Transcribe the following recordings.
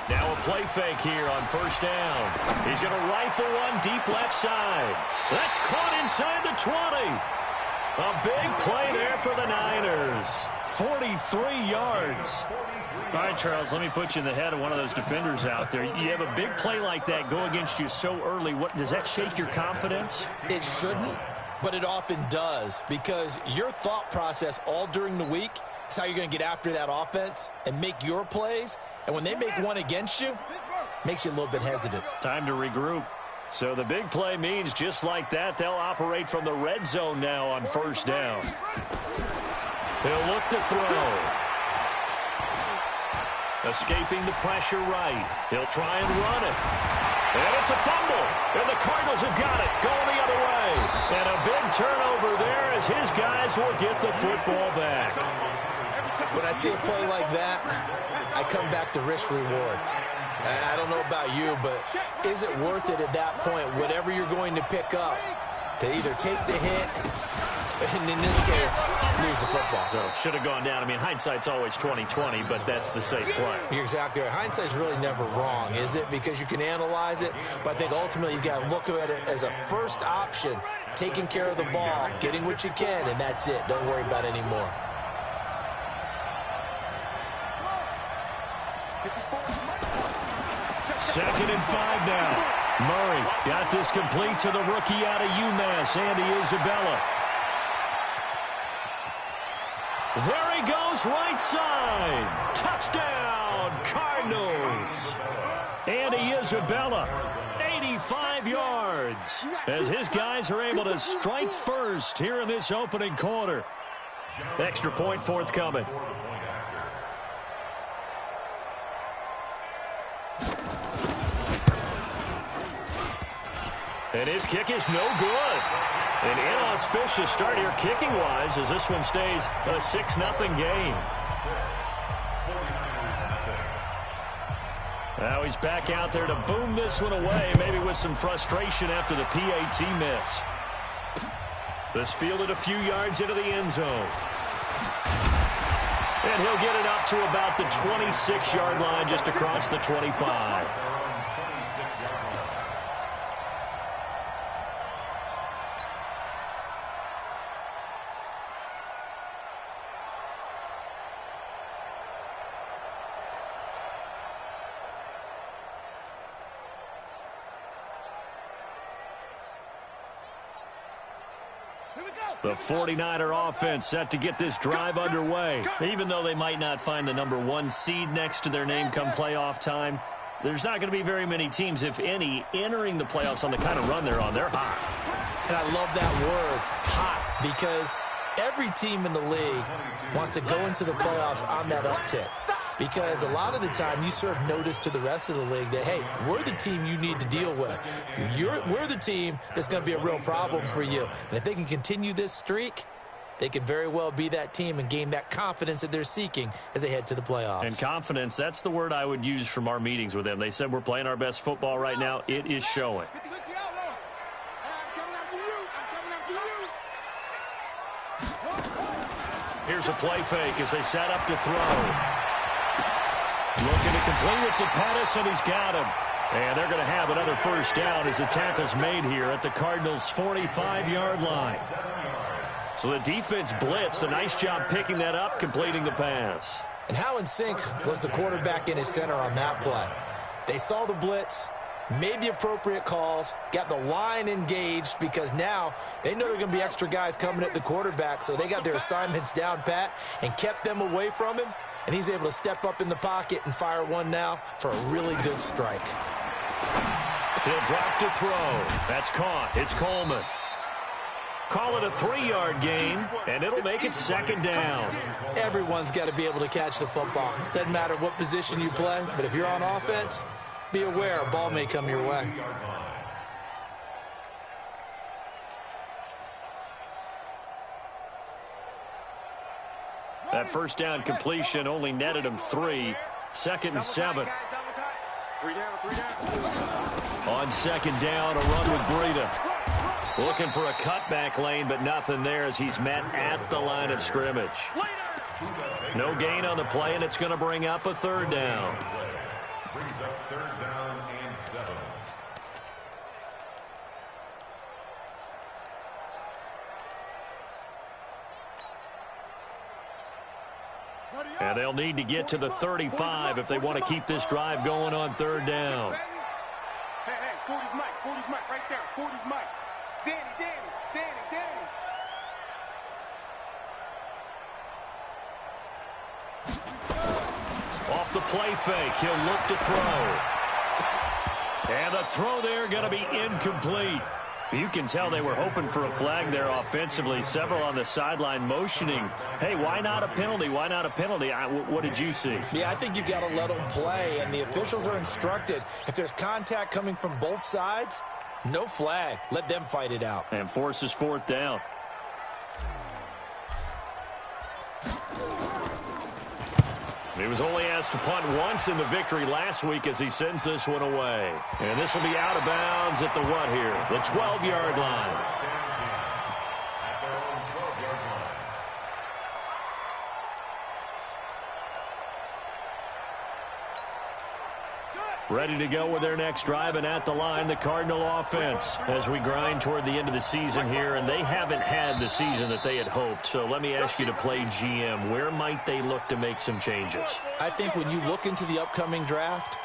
Now a play fake here on first down. He's going to rifle one deep left side. That's caught inside the 20. A big play there for the Niners. 43 yards. All right, Charles, let me put you in the head of one of those defenders out there. You have a big play like that go against you so early. What does that shake your confidence? It shouldn't, but it often does, because your thought process all during the week is how you're going to get after that offense and make your plays. And when they make one against you, makes you a little bit hesitant. Time to regroup. So the big play means just like that, they'll operate from the red zone now on first down. He'll look to throw. Escaping the pressure right. He'll try and run it. And it's a fumble. And the Cardinals have got it. Going the other way. And a big turnover there as his guys will get the football back. When I see a play like that, I come back to risk-reward. I don't know about you, but is it worth it at that point, whatever you're going to pick up, to either take the hit, and in this case, lose the football? So it should have gone down. I mean, hindsight's always 20/20, but that's the safe play. You're exactly right. Hindsight's really never wrong, is it? Because you can analyze it, but I think ultimately you've got to look at it as a first option, taking care of the ball, getting what you can, and that's it. Don't worry about it anymore. Second and 5 now. Murray got this complete to the rookie out of UMass, Andy Isabella. There he goes, right side. Touchdown, Cardinals. Andy Isabella, 85 yards, as his guys are able to strike first here in this opening quarter. Extra point forthcoming. And his kick is no good. An inauspicious start here kicking-wise as this one stays a 6-0 game. Now he's back out there to boom this one away, maybe with some frustration after the PAT miss. This fielded a few yards into the end zone. And he'll get it up to about the 26-yard line just across the 25. The 49er offense set to get this drive underway. Even though they might not find the number 1 seed next to their name come playoff time, there's not going to be very many teams, if any, entering the playoffs on the kind of run they're on. They're hot. And I love that word, hot, because every team in the league wants to go into the playoffs on that uptick. Because a lot of the time you serve notice to the rest of the league that, hey, we're the team you need to deal with. We're the team that's going to be a real problem for you. And if they can continue this streak, they could very well be that team and gain that confidence that they're seeking as they head to the playoffs. And confidence, that's the word I would use from our meetings with them. They said we're playing our best football right now. It is showing. Here's a play fake as they set up to throw. Looking to complete it to Pettis, and he's got him. And they're going to have another first down as the tackle's made here at the Cardinals' 45-yard line. So the defense blitzed. A nice job picking that up, completing the pass. And how in sync was the quarterback in his center on that play? They saw the blitz, made the appropriate calls, got the line engaged, because now they know there are going to be extra guys coming at the quarterback, so they got their assignments down pat and kept them away from him. And he's able to step up in the pocket and fire one now for a really good strike. He'll drop to throw. That's caught. It's Coleman. Call it a 3-yard gain, and it'll make it second down. Everyone's got to be able to catch the football. Doesn't matter what position you play, but if you're on offense, be aware a ball may come your way. That first down completion only netted him 3. 2nd and 7. On second down, a run with Breida. Looking for a cutback lane, but nothing there as he's met at the line of scrimmage. No gain on the play, and it's going to bring up a 3rd down. up 3rd down and 7. And they'll need to get to the 35 if they want to keep this drive going on 3rd down. Hey, 40's Mike, right there. 40's Mike. Danny. Off the play fake, he'll look to throw. And the throw there going to be incomplete. You can tell they were hoping for a flag there offensively. Several on the sideline motioning, hey, why not a penalty? Why not a penalty? What did you see? Yeah, I think you've got to let them play, and the officials are instructed. If there's contact coming from both sides, no flag. Let them fight it out. And forces 4th down. He was only asked to punt once in the victory last week as he sends this one away. And this will be out of bounds at the what here? The 12-yard line. Ready to go with their next drive, and at the line, the Cardinal offense as we grind toward the end of the season here, and they haven't had the season that they had hoped. So let me ask you to play GM. Where might they look to make some changes? I think when you look into the upcoming draft,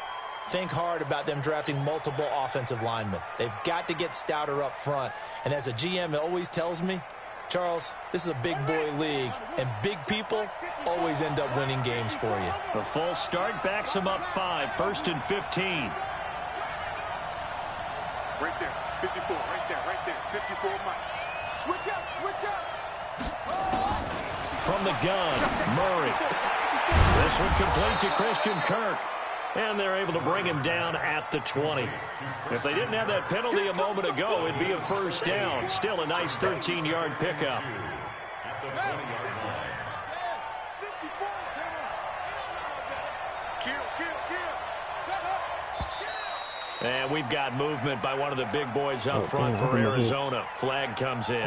think hard about them drafting multiple offensive linemen. They've got to get stouter up front. And as a GM, it always tells me, Charles, this is a big boy league, and big people always end up winning games for you. The false start backs them up 5, 1st and 15. Right there, 54, right there. 54 Mike. Switch up. From the gun, Murray. This one complete to Christian Kirk. And they're able to bring him down at the 20. If they didn't have that penalty a moment ago, it'd be a 1st down. Still a nice 13-yard pickup. At the 20-yard line. And we've got movement by one of the big boys up front for Arizona. Flag comes in.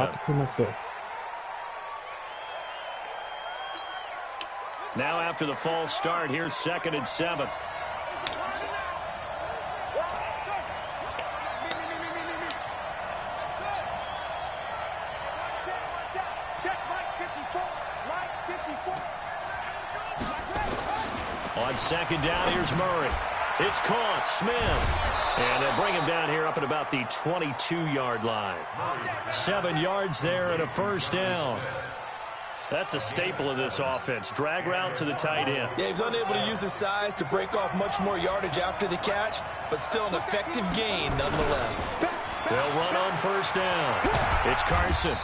Now after the false start, here's 2nd and 7. On 2nd down, here's Murray. It's caught. Smith. And they'll bring him down here up at about the 22-yard line. 7 yards there and a 1st down. That's a staple of this offense. Drag route to the tight end. Yeah, he's unable to use his size to break off much more yardage after the catch, but still an effective gain nonetheless. They'll run on 1st down. It's Carson.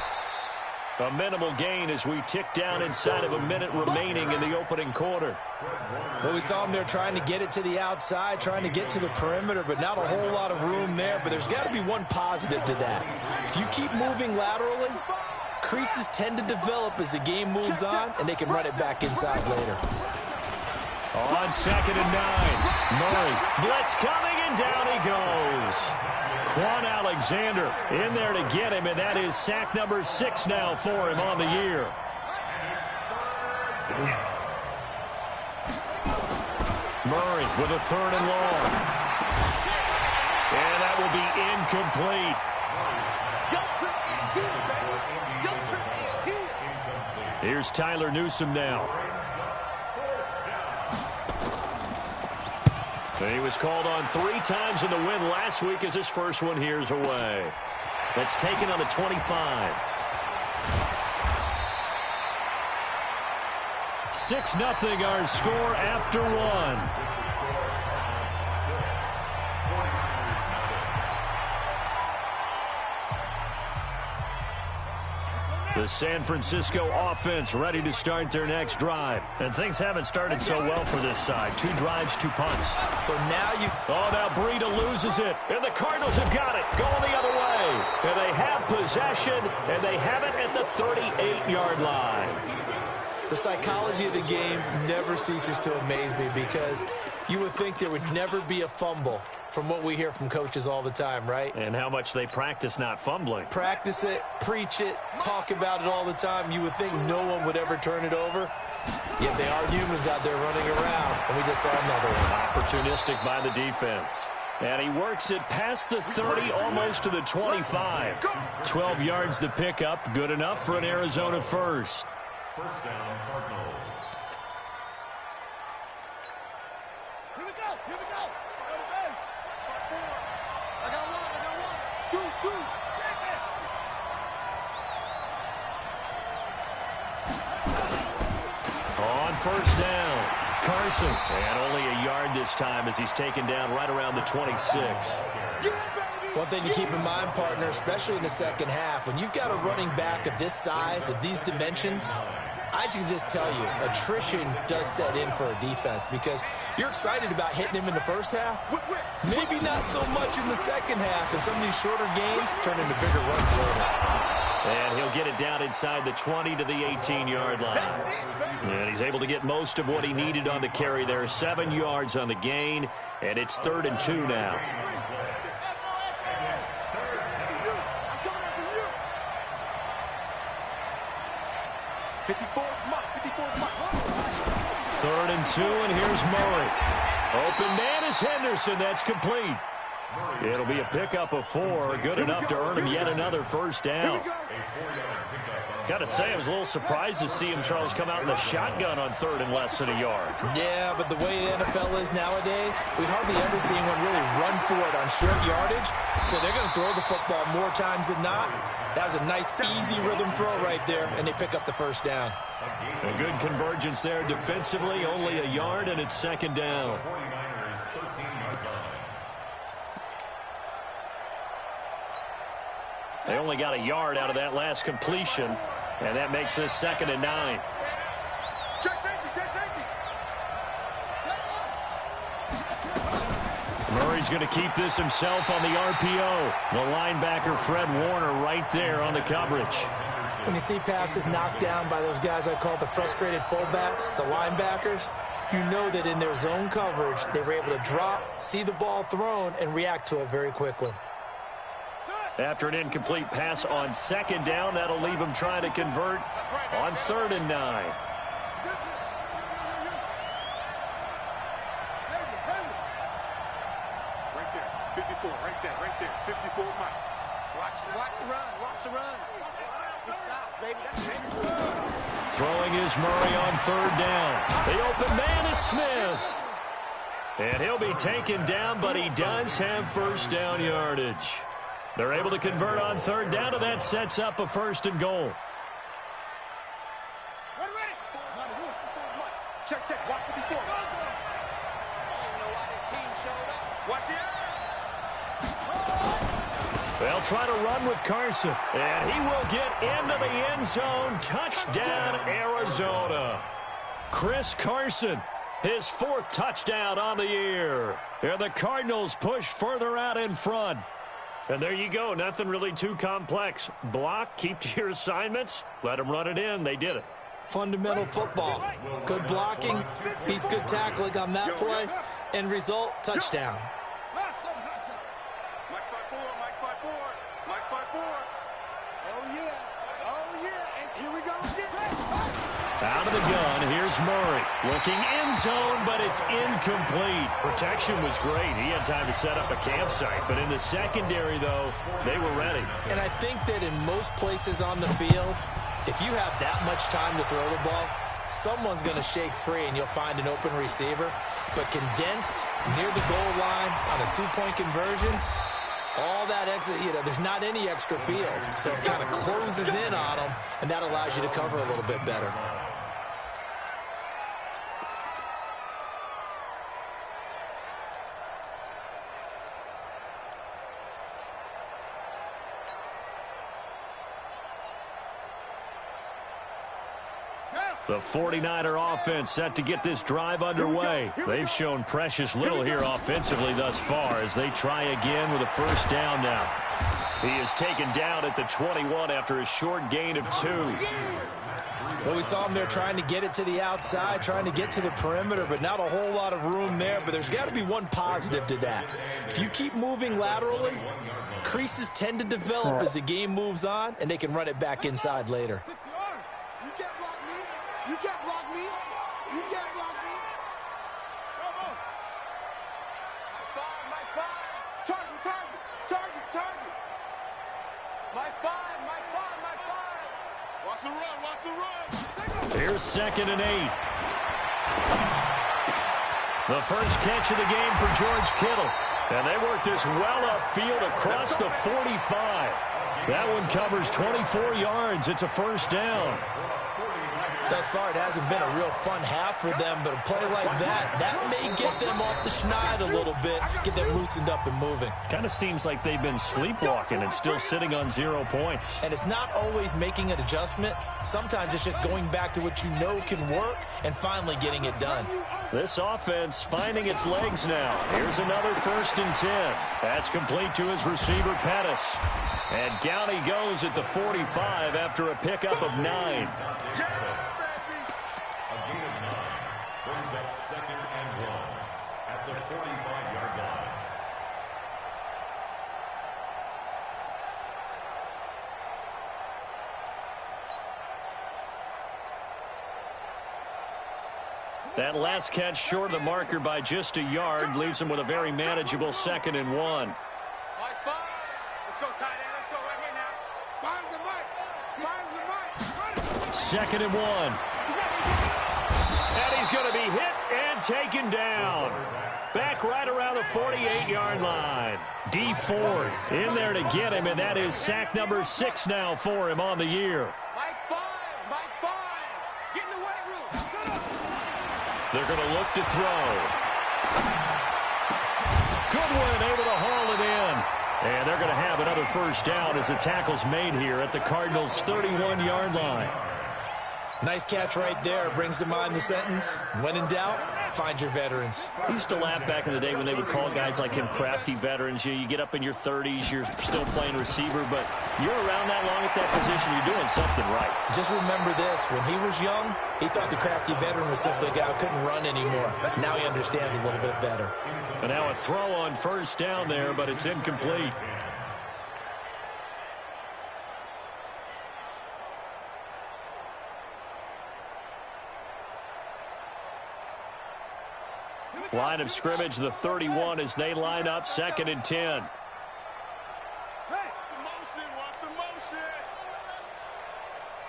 A minimal gain as we tick down inside of a minute remaining in the opening quarter. Well, we saw him there trying to get it to the outside, trying to get to the perimeter, but not a whole lot of room there. But there's got to be one positive to that. If you keep moving laterally, creases tend to develop as the game moves on, and they can run it back inside later. On 2nd and 9, Murray. Blitz coming, and down he goes. Quan Alexander in there to get him, and that is sack number 6 now for him on the year. Murray with a 3rd and long. And that will be incomplete. Here's Tyler Newsome now. He was called on 3 times in the win last week as his first one here's away. That's taken on the 25. 6-0 our score after 1. The San Francisco offense ready to start their next drive. And things haven't started so well for this side. 2 drives, 2 punts. So now you... Oh, now Breida loses it. And the Cardinals have got it. Going the other way. And they have possession. And they have it at the 38-yard line. The psychology of the game never ceases to amaze me because you would think there would never be a fumble from what we hear from coaches all the time, right? And how much they practice not fumbling. Practice it, preach it, talk about it all the time. You would think no one would ever turn it over. Yet they are humans out there running around, and we just saw another one. Opportunistic by the defense. And he works it past the 30, almost to the 25. 12 yards to pick up. Good enough for an Arizona first. First down, Cardinals. Here we go. Here we go. Go to base. I got one. Deuce. On first down, Carson. And only a yard this time as he's taken down right around the 26. One thing to keep in mind, partner, especially in the second half, when you've got a running back of this size, of these dimensions, I can just tell you, attrition does set in for a defense because you're excited about hitting him in the first half. Maybe not so much in the second half, and some of these shorter gains turn into bigger runs later. And he'll get it down inside the 20 to the 18-yard line. And he's able to get most of what he needed on the carry there. 7 yards on the gain, and it's 3rd and 2 now. Third and 2, and here's Murray. Open man is Henderson. That's complete. It'll be a pickup of 4. Good enough to earn him yet another first down. Got to say, I was a little surprised to see him, Charles, come out in the shotgun on 3rd and less than a yard. Yeah, but the way the NFL is nowadays, we hardly ever see anyone really run for it on short yardage. So they're going to throw the football more times than not. That was a nice, easy rhythm throw right there, and they pick up the first down. A good convergence there defensively, only a yard, and it's 2nd down. They only got a yard out of that last completion, and that makes this 2nd and 9. Check safety. Murray's going to keep this himself on the RPO. The linebacker, Fred Warner, right there on the coverage. When you see passes knocked down by those guys I call the frustrated fullbacks, the linebackers, you know that in their zone coverage, they were able to drop, see the ball thrown, and react to it very quickly. After an incomplete pass on 2nd down, that'll leave him trying to convert on 3rd and 9. Right there. 54. Right there. 54 Mike. Watch the run. Good shot, baby. That's it. Throwing is Murray on 3rd down. The open man is Smith. And he'll be taken down, but he does have first down yardage. They're able to convert on 3rd down, and that sets up a 1st and goal. Ready. Check. Watch 54. Watch the They'll try to run with Carson, and he will get into the end zone. Touchdown, Arizona. Chris Carson, his 4th touchdown on the year. And the Cardinals push further out in front. And there you go. Nothing really too complex. Block, keep to your assignments, let them run it in. They did it. Fundamental football. Good blocking, beats good tackling on that play. End result, touchdown. Mike 5-4. Oh, yeah. And here we go again. Out of the gun, here's Murray. Looking end zone, but it's incomplete. Protection was great. He had time to set up a campsite. But in the secondary, though, they were ready. And I think that in most places on the field, if you have that much time to throw the ball, someone's going to shake free and you'll find an open receiver. But condensed near the goal line on a 2-point conversion, all that exit, there's not any extra field. So it kind of closes in on them, and that allows you to cover a little bit better. The 49er offense set to get this drive underway. They've shown precious little here offensively thus far as they try again with a first down now. He is taken down at the 21 after a short gain of 2. Well, we saw him there trying to get it to the outside, trying to get to the perimeter, but not a whole lot of room there. But there's got to be one positive to that. If you keep moving laterally, creases tend to develop as the game moves on, and they can run it back inside later. You can't block me. Target, target, target, target. My five, my five, my five. Watch the run, watch the run. Here's 2nd and 8. The first catch of the game for George Kittle. And they work this well upfield across the 45. That one covers 24 yards. It's a first down. Thus far, it hasn't been a real fun half for them, but a play like that may get them off the schneid a little bit, get them loosened up and moving. Kind of seems like they've been sleepwalking and still sitting on 0 points. And it's not always making an adjustment. Sometimes it's just going back to what you know can work and finally getting it done. This offense finding its legs now. Here's another 1st and 10. That's complete to his receiver, Pettis. And down he goes at the 45 after a pickup of 9. A gain of 9 brings up 2nd and 1 at the 45-yard line. That last catch short of the marker by just a yard leaves him with a very manageable 2nd and 1. Like 5. Let's go, tight end. Let's go right here now. Finds the mic. Finds the mic. 2nd and 1. And he's going to be hit and taken down. Back right around the 48-yard line. D. Ford in there to get him, and that is sack number 6 now for him on the year. Mike 5. Mike 5. Get in the weight room. Shut up. They're going to look to throw. Goodwin able to haul it in. And they're going to have another first down as the tackle's made here at the Cardinals' 31-yard line. Nice catch right there. Brings to mind the sentence, when in doubt, find your veterans. I used to laugh back in the day when they would call guys like him crafty veterans. You get up in your 30s, you're still playing receiver, but you're around that long at that position, you're doing something right. Just remember this, when he was young, he thought the crafty veteran was simply a guy who couldn't run anymore. Now he understands a little bit better. And now a throw on first down there, but it's incomplete. Line of scrimmage, the 31 as they line up 2nd and 10. Hey, the motion. Watch the motion.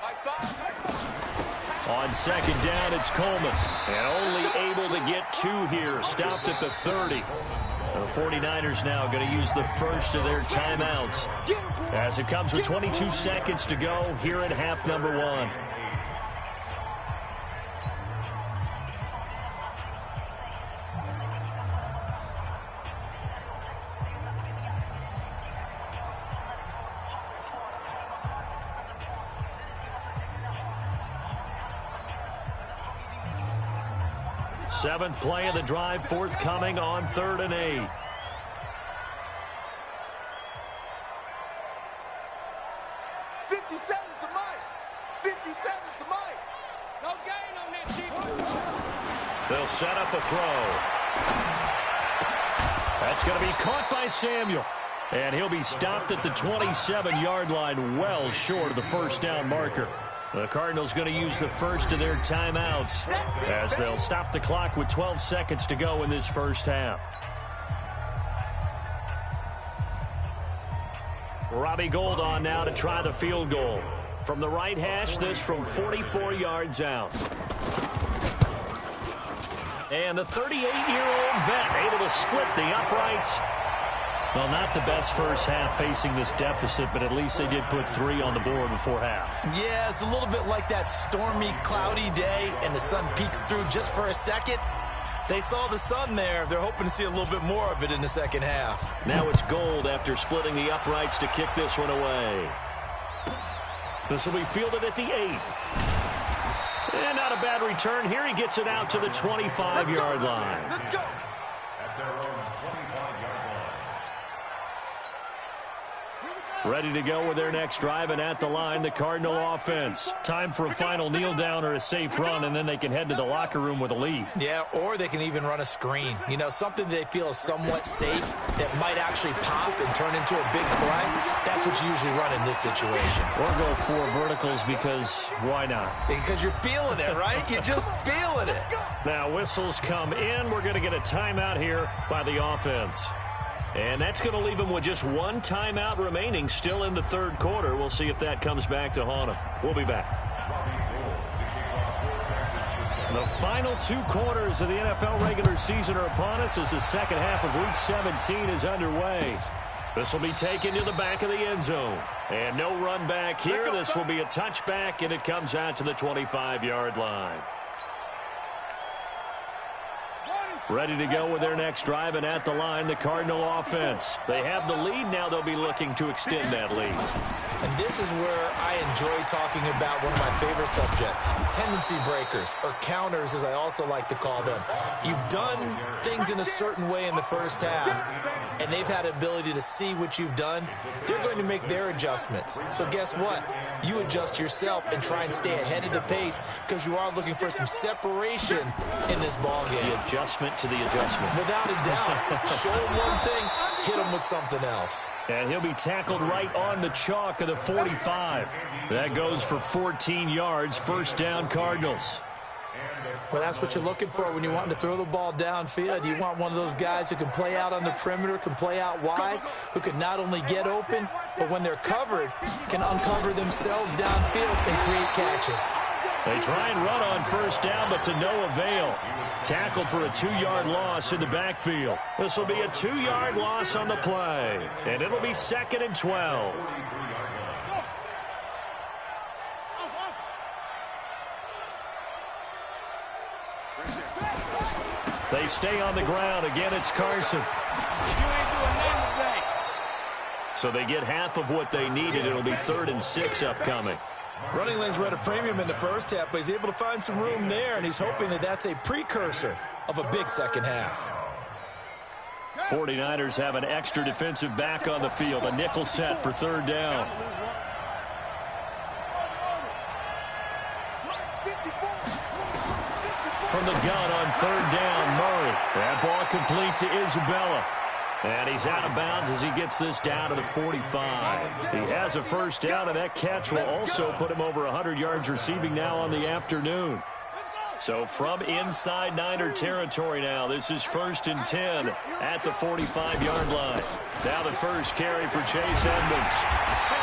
Mike 5. On 2nd down, it's Coleman. And only able to get 2 here. Stopped at the 30. The 49ers now going to use the first of their timeouts as it comes with 22 seconds to go here at half number 1. Seventh play of the drive forthcoming on 3rd and 8. 57's the mic. 57's the mic. No gain on this defense. They'll set up a throw. That's going to be caught by Samuel. And he'll be stopped at the 27-yard line, well short of the first down marker. The Cardinals going to use the first of their timeouts as they'll stop the clock with 12 seconds to go in this first half. Robbie Gould on now to try the field goal. From the right hash, this from 44 yards out. And the 38-year-old vet able to split the uprights. Well, not the best first half facing this deficit, but at least they did put 3 on the board before half. Yeah, it's a little bit like that stormy, cloudy day, and the sun peeks through just for a second. They saw the sun there. They're hoping to see a little bit more of it in the second half. Now it's Gould after splitting the uprights to kick this one away. This will be fielded at the 8. And not a bad return. Here he gets it out to the 25-yard line. Let's go. At their own 25-yard line. Ready to go with their next drive, and at the line, the Cardinal offense. Time for a final kneel down or a safe run, and then they can head to the locker room with a lead. Yeah, or they can even run a screen. You know, something they feel is somewhat safe that might actually pop and turn into a big play. That's what you usually run in this situation. Or go 4 verticals because why not? Because you're feeling it, right? You're just feeling it. Now whistles come in. We're going to get a timeout here by the offense. And that's going to leave him with just one timeout remaining still in the third quarter. We'll see if that comes back to haunt him. We'll be back. The final 2 quarters of the NFL regular season are upon us as the second half of Week 17 is underway. This will be taken to the back of the end zone. And no run back here. This will be a touchback, and it comes out to the 25-yard line. Ready to go with their next drive, and at the line, the Cardinal offense. They have the lead. Now they'll be looking to extend that lead. And this is where I enjoy talking about one of my favorite subjects, tendency breakers, or counters, as I also like to call them. You've done things in a certain way in the first half, and they've had the ability to see what you've done. They're going to make their adjustments. So guess what? You adjust yourself and try and stay ahead of the pace because you are looking for some separation in this ball game. The adjustment to the adjustment. Without a doubt. Show him one thing, hit him with something else. And he'll be tackled right on the chalk of the 45. That goes for 14 yards. First down, Cardinals. Well, that's what you're looking for when you want to throw the ball downfield. You want one of those guys who can play out on the perimeter, can play out wide, who can not only get open, but when they're covered, can uncover themselves downfield and create catches. They try and run on first down, but to no avail. Tackled for a 2-yard loss in the backfield. This will be a 2-yard loss on the play, and it'll be 2nd and 12. They stay on the ground. Again, it's Carson. So they get half of what they needed. It'll be 3rd and 6 upcoming. Running lanes were at a premium in the first half, but he's able to find some room there, and he's hoping that that's a precursor of a big second half. 49ers have an extra defensive back on the field. A nickel set for 3rd down. From the gun on 3rd down, Murray. That ball complete to Isabella. And he's out of bounds as he gets this down to the 45. He has a first down, and that catch will also put him over 100 yards receiving now on the afternoon. So from inside Niner territory now, this is 1st and 10 at the 45-yard line. Now the first carry for Chase Edmonds.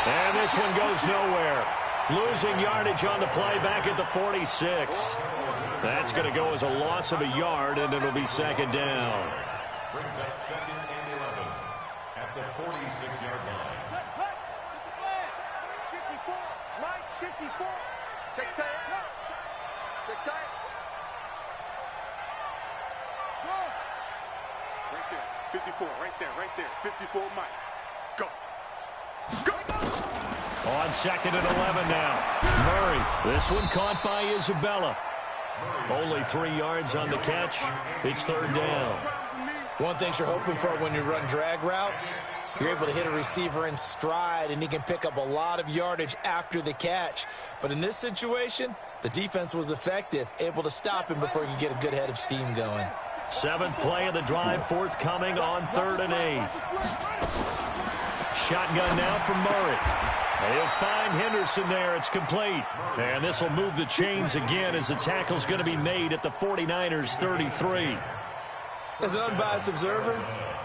And this one goes nowhere. Losing yardage on the play back at the 46. That's going to go as a loss of a yard, and it'll be 2nd down. Brings up 2nd and 11 at the 46-yard line. Set, hut, get the flag. 54, Mike, 54. Check tight. Check tight. Go. Right there, 54, right there. 54, Mike. Go. Go. On 2nd and 11 now. Murray, this one caught by Isabella. Only 3 yards on the catch. It's 3rd down. One thing you're hoping for when you run drag routes, you're able to hit a receiver in stride, and he can pick up a lot of yardage after the catch. But in this situation, the defense was effective, able to stop him before he could get a good head of steam going. 7th play of the drive, forthcoming on 3rd and 8. Shotgun now from Murray. And he'll find Henderson there. It's complete. And this will move the chains again as the tackle's going to be made at the 49ers 33. As an unbiased observer,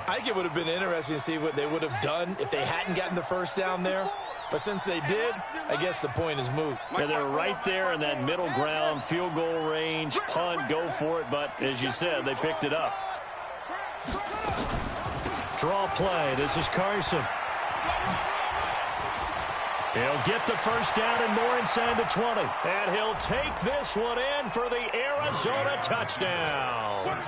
I think it would have been interesting to see what they would have done if they hadn't gotten the first down there. But since they did, I guess the point is moot. Yeah, they're right there in that middle ground, field goal range, punt, go for it. But as you said, they picked it up. Draw play. This is Carson. He'll get the first down and more inside the 20. And he'll take this one in for the Arizona touchdown.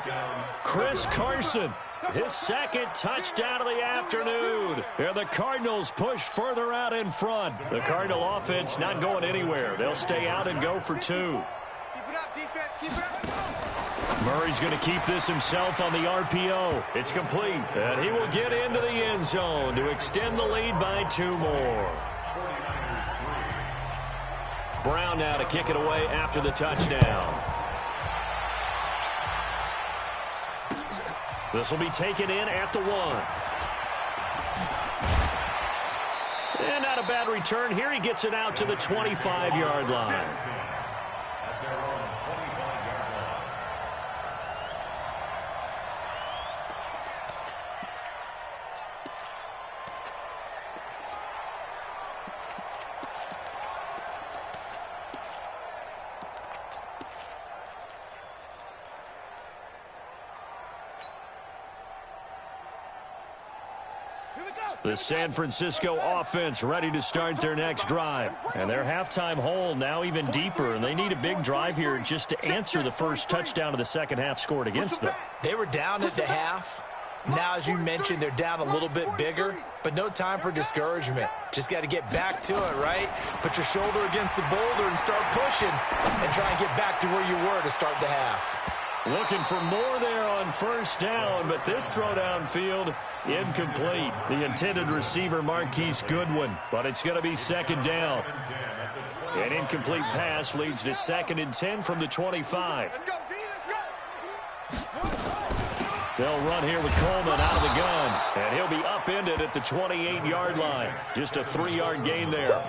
Chris Carson, his 2nd touchdown of the afternoon. And the Cardinals push further out in front. The Cardinal offense not going anywhere. They'll stay out and go for 2. Keep it up, defense. Keep it up. Murray's going to keep this himself on the RPO. It's complete. And he will get into the end zone to extend the lead by 2 more. Brown now to kick it away after the touchdown. This will be taken in at the 1. And not a bad return here. He gets it out to the 25-yard line. The San Francisco offense ready to start their next drive. And their halftime hole now even deeper, and they need a big drive here just to answer the first touchdown of the second half scored against them. They were down at the half. Now, as you mentioned, they're down a little bit bigger, but no time for discouragement. Just got to get back to it, right? Put your shoulder against the boulder and start pushing and try and get back to where you were to start the half. Looking for more there on first down, but this throw downfield incomplete. The intended receiver, Marquise Goodwin, but it's going to be second down. An incomplete pass leads to 2nd and 10 from the 25. Let's go, D, let's go. They'll run here with Coleman out of the gun, and he'll be upended at the 28-yard line. Just a 3-yard gain there.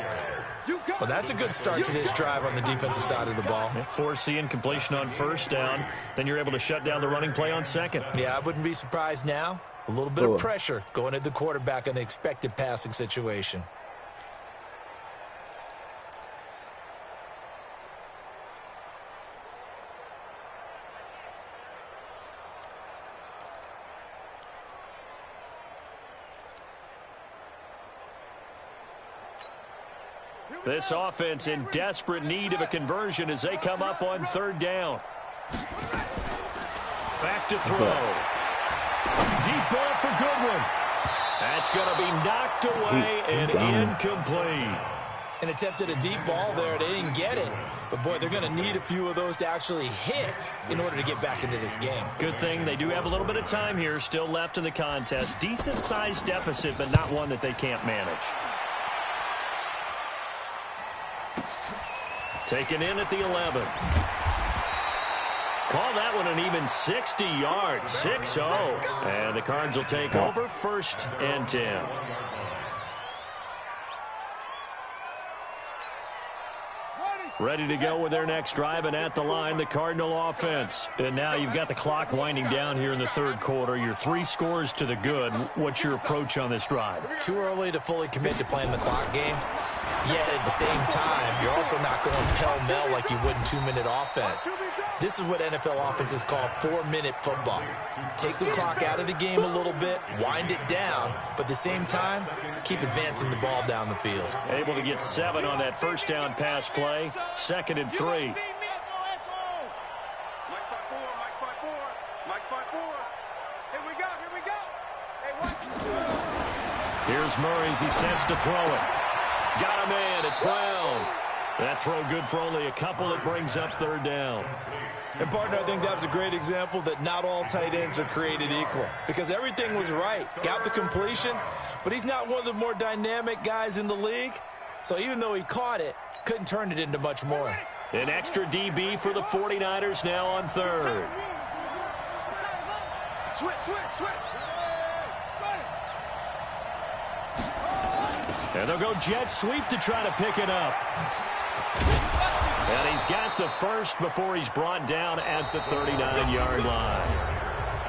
Well, that's a good start to this drive on the defensive side of the ball. Force the incompletion on first down. Then you're able to shut down the running play on second. Yeah, I wouldn't be surprised now. A little bit of pressure going at the quarterback in the expected passing situation. This offense in desperate need of a conversion as they come up on third down. Back to throw. Deep ball for Goodwin. That's going to be knocked away and incomplete. And attempted a deep ball there. They didn't get it. But, boy, they're going to need a few of those to actually hit in order to get back into this game. Good thing they do have a little bit of time here still left in the contest. Decent-sized deficit, but not one that they can't manage. Taken in at the 11. Call that one an even 60 yards, 6-0. And the Cards will take over 1st and 10. Ready to go with their next drive, and at the line, the Cardinal offense. And now you've got the clock winding down here in the third quarter. You're 3 scores to the good. What's your approach on this drive? Too early to fully commit to playing the clock game. Yet at the same time, you're also not going pell-mell like you would in 2-minute offense. This is what NFL offenses call 4-minute football. Take the clock out of the game a little bit, wind it down, but at the same time, keep advancing the ball down the field. Able to get 7 on that first down pass play. 2nd and 3. Mike 5-4, Mike 5-4, Mike 5-4. Here we go, here we go. Hey, watch. Here's Murray as he sets to throw it. Got him in. It's Brown. That throw good for only a couple. It brings up third down. And, partner, I think that was a great example that not all tight ends are created equal because everything was right. Got the completion, but he's not one of the more dynamic guys in the league. So even though he caught it, couldn't turn it into much more. An extra DB for the 49ers now on third. Switch. And they'll go jet sweep to try to pick it up. And he's got the first before he's brought down at the 39-yard line.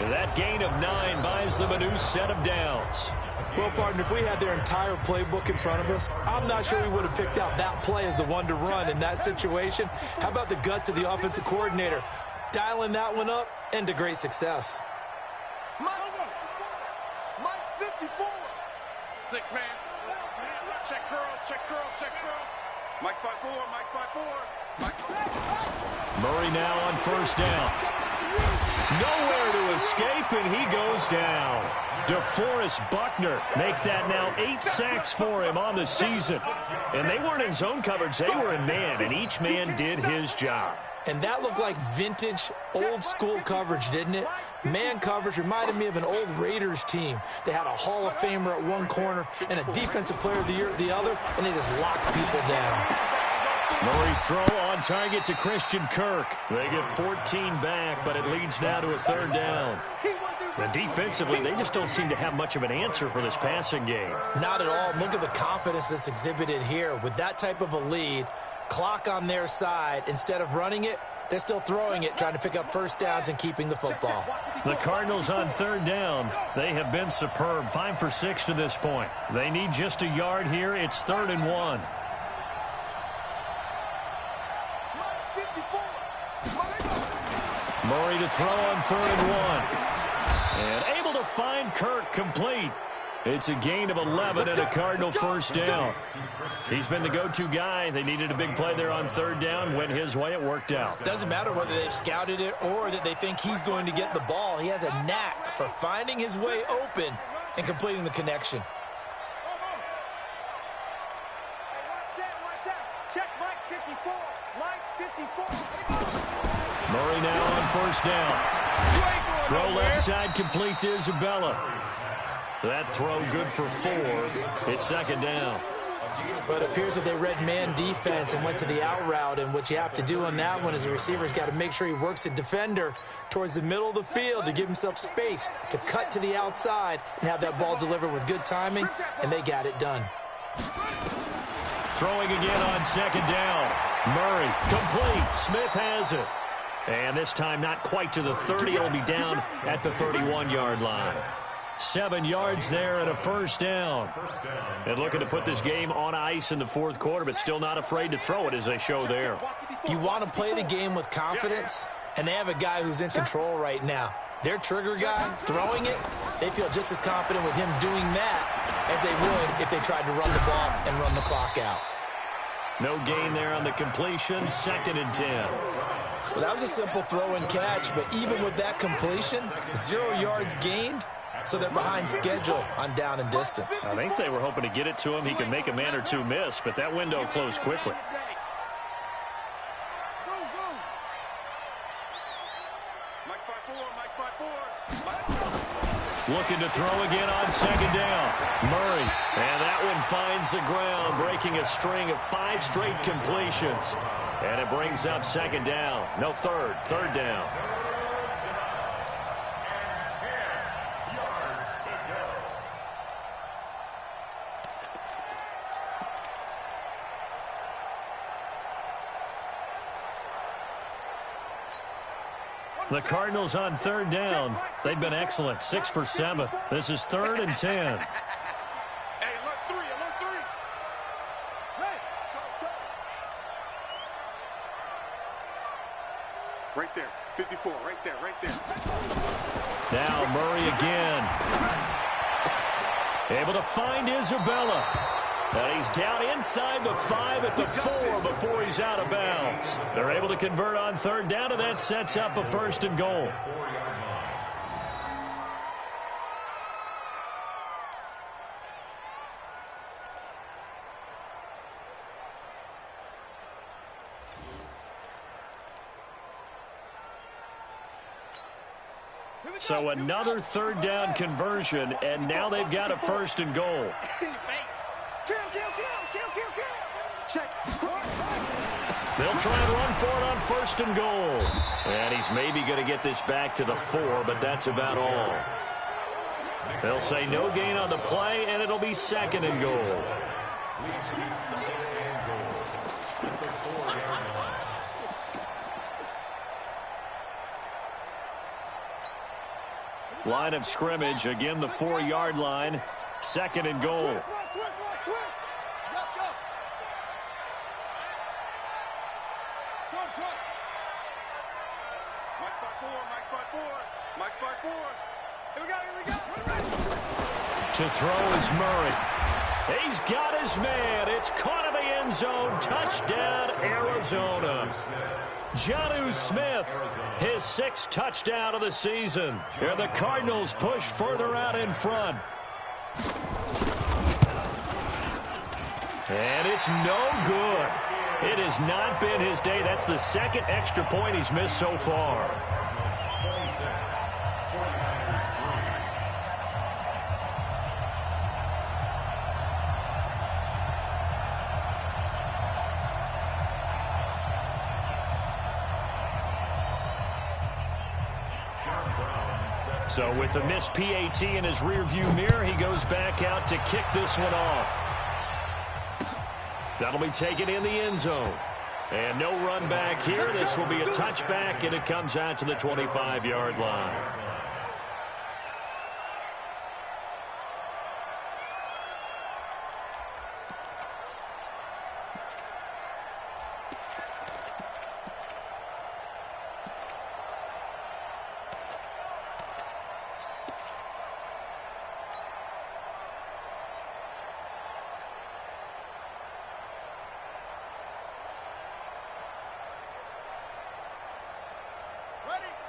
That gain of 9 buys them a new set of downs. Well, partner, if we had their entire playbook in front of us, I'm not sure we would have picked out that play as the one to run in that situation. How about the guts of the offensive coordinator? Dialing that one up and to great success. Mike 54. 6-man. Check curls. Mike 5-4, Mike 5-4. Murray now on first down. Nowhere to escape, and he goes down. DeForest Buckner make that now 8 sacks for him on the season. And they weren't in zone coverage. They were in man, and each man did his job. And that looked like vintage, old-school coverage, didn't it? Man coverage reminded me of an old Raiders team. They had a Hall of Famer at one corner and a Defensive Player of the Year at the other, and they just locked people down. Murray's throw on target to Christian Kirk. They get 14 back, but it leads now to a third down. And defensively, they just don't seem to have much of an answer for this passing game. Not at all. Look at the confidence that's exhibited here. With that type of a lead, clock on their side, instead of running it, they're still throwing it, trying to pick up first downs and keeping the football. The Cardinals on third down. They have been superb. 5 for 6 to this point. They need just a yard here. It's 3rd and 1. Murray to throw on 3rd and 1. And able to find Kirk complete. It's a gain of 11 and a Cardinal first down. He's been the go-to guy. They needed a big play there on third down. Went his way. It worked out. Doesn't matter whether they've scouted it or that they think he's going to get the ball. He has a knack for finding his way open and completing the connection. Check Mike 54. Mike 54. Murray now on first down. Throw left side completes Isabella. That throw good for 4. It's second down. But it appears that they read man defense and went to the out route. And what you have to do on that one is the receiver's got to make sure he works the defender towards the middle of the field to give himself space to cut to the outside and have that ball delivered with good timing, and they got it done. Throwing again on second down. Murray, complete. Smith has it. And this time not quite to the 30. It'll be down at the 31-yard line. 7 yards there and a first down. And looking to put this game on ice in the fourth quarter, but still not afraid to throw it as they show there. You want to play the game with confidence, and they have a guy who's in control right now. Their trigger guy, throwing it, they feel just as confident with him doing that as they would if they tried to run the ball and run the clock out. No gain there on the completion. Second and 10. Well, that was a simple throw and catch, but even with that completion, 0 yards gained, so they're behind schedule on down and distance. I think they were hoping to get it to him. He could make a man or two miss, but that window closed quickly. Looking to throw again on second down. Murray, and that one finds the ground, breaking a string of 5 straight completions. And it brings up second down. No, third down. The Cardinals on third down. They've been excellent. 6 for 7. This is 3rd and 10. Hey, alert 3, alert 3. Hey, go. Right there, 54, right there. Now Murray again. Able to find Isabella. And he's down inside the 5 at the 4 before he's out of bounds. They're able to convert on third down, and that sets up a 1st and goal. So another third down conversion, and now they've got a 1st and goal. Kill. Check. They'll try and run for it on 1st and goal. And he's maybe going to get this back to the 4, but that's about all. They'll say no gain on the play, and it'll be 2nd and goal. Line of scrimmage, again the 4-yard line. 2nd and goal. To throw is Murray. He's got his man. It's caught in the end zone. Touchdown, Arizona. Jonnu Smith, his 6th touchdown of the season. And the Cardinals push further out in front. And it's no good. It has not been his day. That's the 2nd extra point he's missed so far. So with the missed PAT in his rearview mirror, he goes back out to kick this one off. That'll be taken in the end zone. And no run back here. This will be a touchback, and it comes out to the 25-yard line.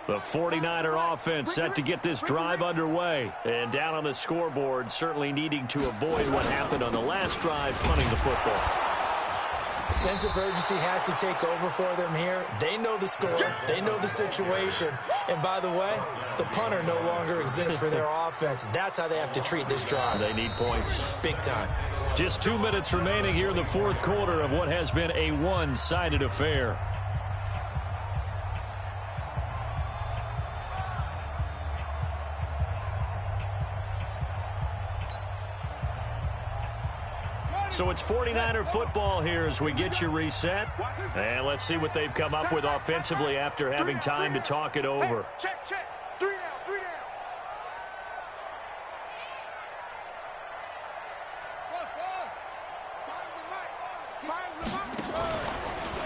The 49er offense set to get this drive underway. And down on the scoreboard, certainly needing to avoid what happened on the last drive, punting the football. Sense of urgency has to take over for them here. They know the score. They know the situation. And by the way, the punter no longer exists for their offense. That's how they have to treat this drive. They need points. Big time. Just 2 minutes remaining here in the fourth quarter of what has been a one-sided affair. So it's 49er football here as we get you reset. And let's see what they've come up with offensively after having time to talk it over. Check. 3 down, 3 down.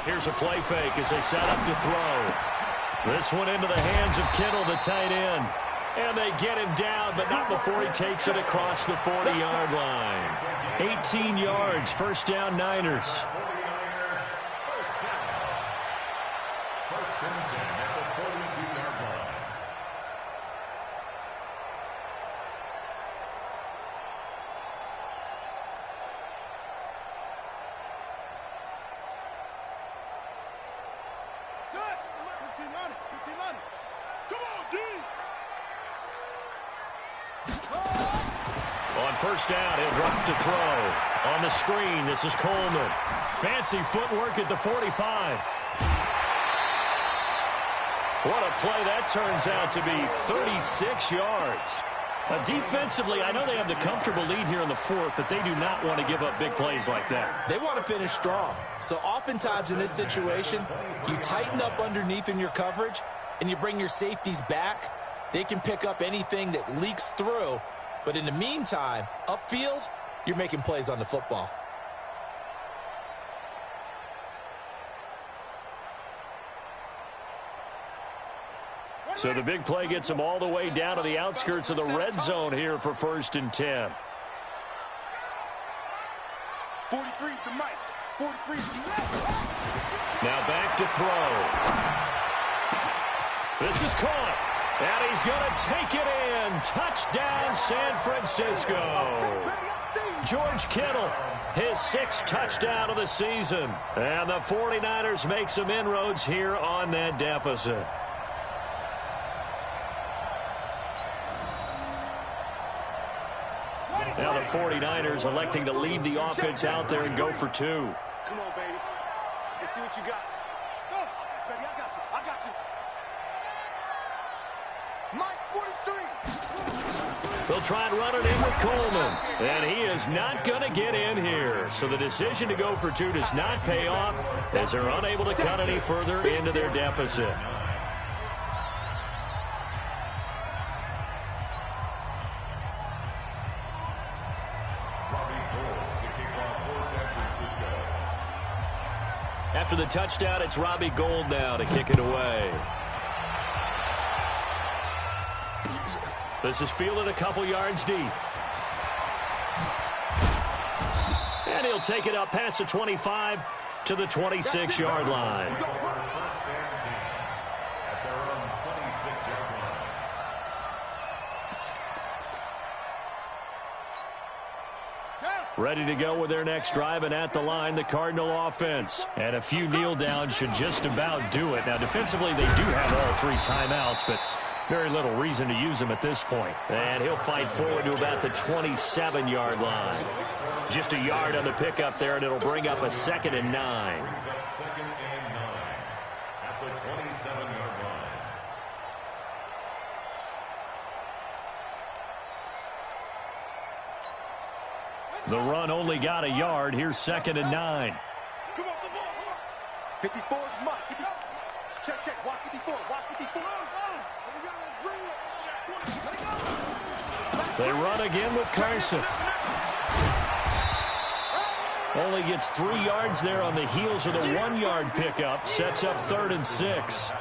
Here's a play fake as they set up to throw. This one into the hands of Kittle, the tight end. And they get him down, but not before he takes it across the 40-yard line. 18 yards, first down, Niners. First and 10 at the 42-yard line. Set. 15 on it. Come on, D. On first down, he'll drop to throw. On the screen, this is Coleman. Fancy footwork at the 45. What a play that turns out to be, 36 yards. Defensively, I know they have the comfortable lead here in the fourth, but they do not want to give up big plays like that. They want to finish strong. So oftentimes in this situation, you tighten up underneath in your coverage, and you bring your safeties back. They can pick up anything that leaks through. But in the meantime, upfield, you're making plays on the football. So the big play gets them all the way down to the outskirts of the red zone here for first and 10. 43's the mic. 43's the mic. Now back to throw. This is caught. And he's going to take it in. Touchdown, San Francisco. George Kittle, his 6th touchdown of the season. And the 49ers make some inroads here on that deficit. Now the 49ers electing to leave the offense out there and go for 2. Come on, baby. Let's see what you got. Go, baby, I got you. Mike's 43. They'll try and run it in with Coleman. And he is not going to get in here. So the decision to go for 2 does not pay off as they're unable to cut any further into their deficit. After the touchdown, it's Robbie Gould now to kick it away. This is fielded a couple yards deep. And he'll take it up past the 25 to the 26-yard line. Ready to go with their next drive, and at the line, the Cardinal offense. And a few kneel downs should just about do it. Now, defensively, they do have all 3 timeouts, but very little reason to use them at this point. And he'll fight forward to about the 27-yard line. Just a yard on the pickup there, and it'll bring up a 2nd and 9. Brings up 2nd and 9 at the 27-yard line. The run only got a yard. Here's 2nd and 9. Come on. 54 is Mike. Check. Watch 54. They run again with Carson. Only gets 3 yards there on the heels of the 1-yard pickup. Sets up 3rd and 6.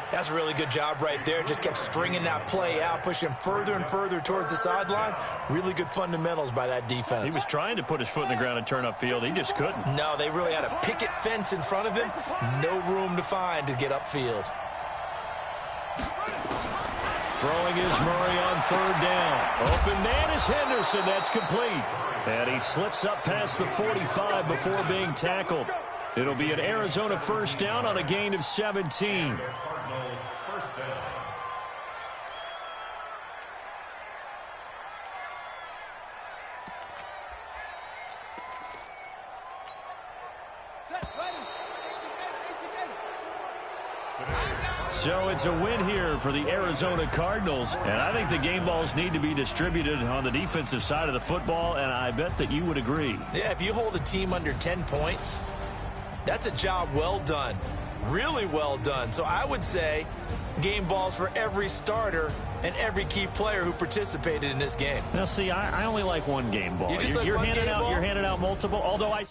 That's a really good job right there. Just kept stringing that play out, pushing further and further towards the sideline. Really good fundamentals by that defense. He was trying to put his foot in the ground and turn upfield. He just couldn't. No, they really had a picket fence in front of him. No room to find to get upfield. Throwing is Murray on third down. Open man is Henderson. That's complete. And he slips up past the 45 before being tackled. It'll be an Arizona first down on a gain of 17. First down. So it's a win here for the Arizona Cardinals. And I think the game balls need to be distributed on the defensive side of the football, and I bet that you would agree. Yeah, if you hold a team under 10 points, that's a job well done. Really well done. So I would say game balls for every starter and every key player who participated in this game. Now, see, I only like one game ball. You're handing out multiple, although I...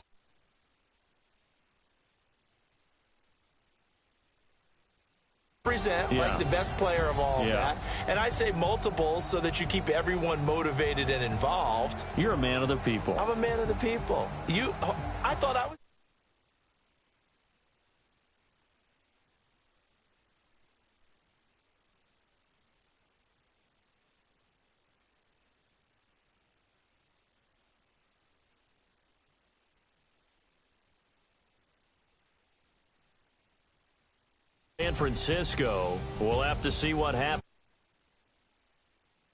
like the best player of all of that. And I say multiples so that you keep everyone motivated and involved. You're a man of the people. I'm a man of the people. I thought I was. San Francisco. We'll have to see what happens.